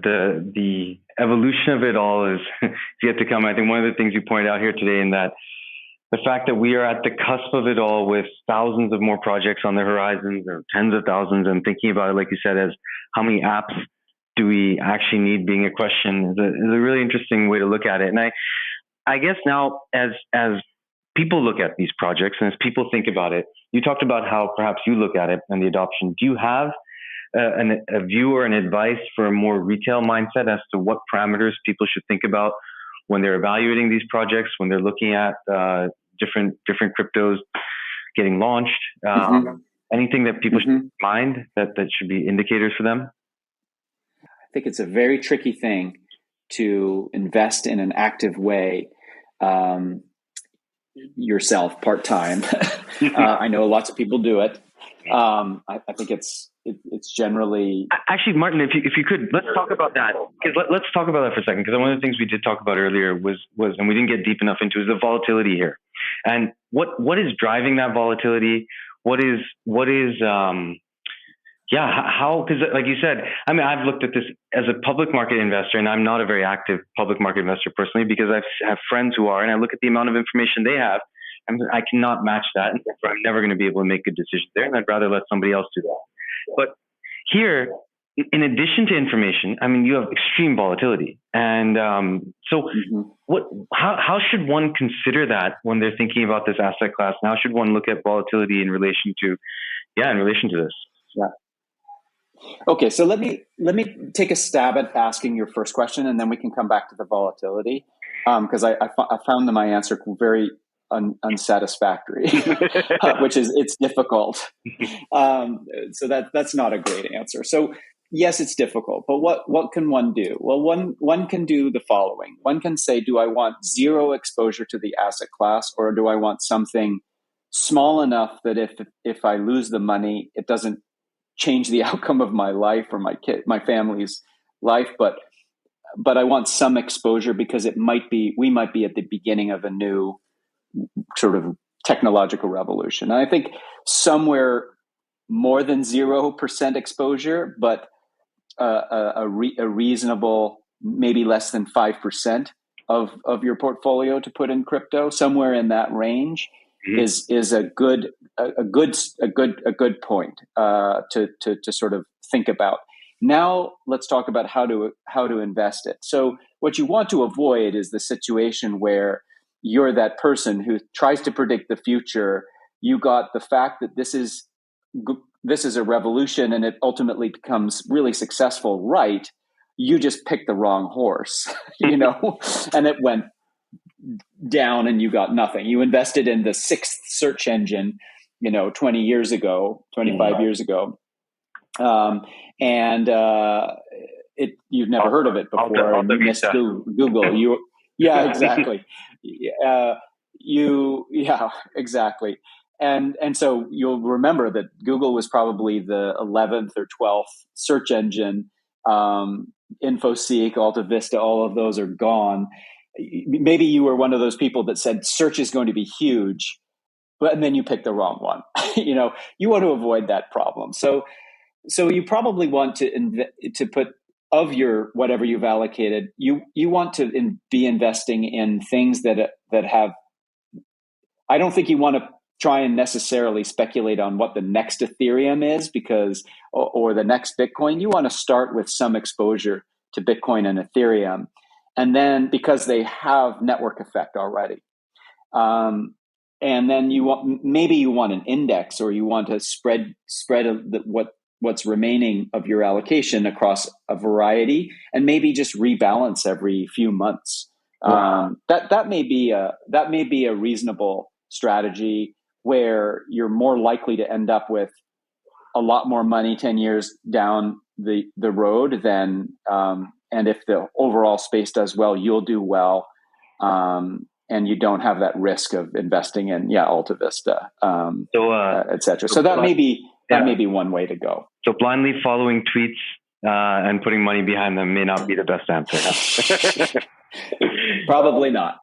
the evolution of it all is yet to come. I think one of the things you pointed out here today, in that the fact that we are at the cusp of it all, with thousands of more projects on the horizons, or tens of thousands, and thinking about it, like you said, as how many apps do we actually need being a question, is a really interesting way to look at it. And I guess now, as people look at these projects and as people think about it, you talked about how perhaps you look at it and the adoption. Do you have a view or an advice for a more retail mindset as to what parameters people should think about when they're evaluating these projects, when they're looking at different cryptos getting launched? Anything that people should mind that should be indicators for them? I think it's a very tricky thing to invest in an active way yourself part-time. I know lots of people do it. I think it's generally... Actually, Martin, if you could, let's talk about that. Let's talk about that for a second, because one of the things we did talk about earlier was, and we didn't get deep enough into, is the volatility here. And what is driving that volatility? How, because like you said, I mean, I've looked at this as a public market investor, and I'm not a very active public market investor personally, because I have friends who are, and I look at the amount of information they have, and I cannot match that. And I'm never going to be able to make good decisions there, and I'd rather let somebody else do that. But here, in addition to information, I mean, you have extreme volatility. And how should one consider that when they're thinking about this asset class? And how should one look at volatility in relation to this? Yeah. Okay, so let me take a stab at asking your first question, and then we can come back to the volatility, because I found my answer very unsatisfactory, which is it's difficult. So that's not a great answer. So yes, it's difficult, but what can one do? Well, one can do the following. One can say, do I want zero exposure to the asset class, or do I want something small enough that if I lose the money, it doesn't change the outcome of my life or my family's life, but I want some exposure, because we might be at the beginning of a new sort of technological revolution. And I think somewhere more than 0% exposure, but a reasonable, maybe less than 5% of your portfolio to put in crypto, somewhere in that range, is a good point to sort of think about. Now let's talk about how to invest it. So what you want to avoid is the situation where you're that person who tries to predict the future. You got the fact that this is a revolution and it ultimately becomes really successful, right? You just picked the wrong horse, and it went down and you got nothing. You invested in the sixth search engine, 20 years ago, 25 years ago. And you've never heard of it before. And you missed Google. Yeah, exactly. Exactly. And so you'll remember that Google was probably the 11th or 12th search engine. InfoSeek, AltaVista, all of those are gone. Maybe you were one of those people that said search is going to be huge, and then you picked the wrong one. You want to avoid that problem. So you probably want to put, of your whatever you've allocated, you want to be investing in things that have. I don't think you want to try and necessarily speculate on what the next Ethereum is, or the next Bitcoin. You want to start with some exposure to Bitcoin and Ethereum, and then because they have network effect already. And then you want an index, or you want to spread what's remaining of your allocation across a variety, and maybe just rebalance every few months. Wow. That may be a reasonable strategy, where you're more likely to end up with a lot more money 10 years down the road than, and if the overall space does well, you'll do well. And you don't have that risk of investing in, AltaVista, et cetera. So that may be one way to go. So blindly following tweets and putting money behind them may not be the best answer. Probably not.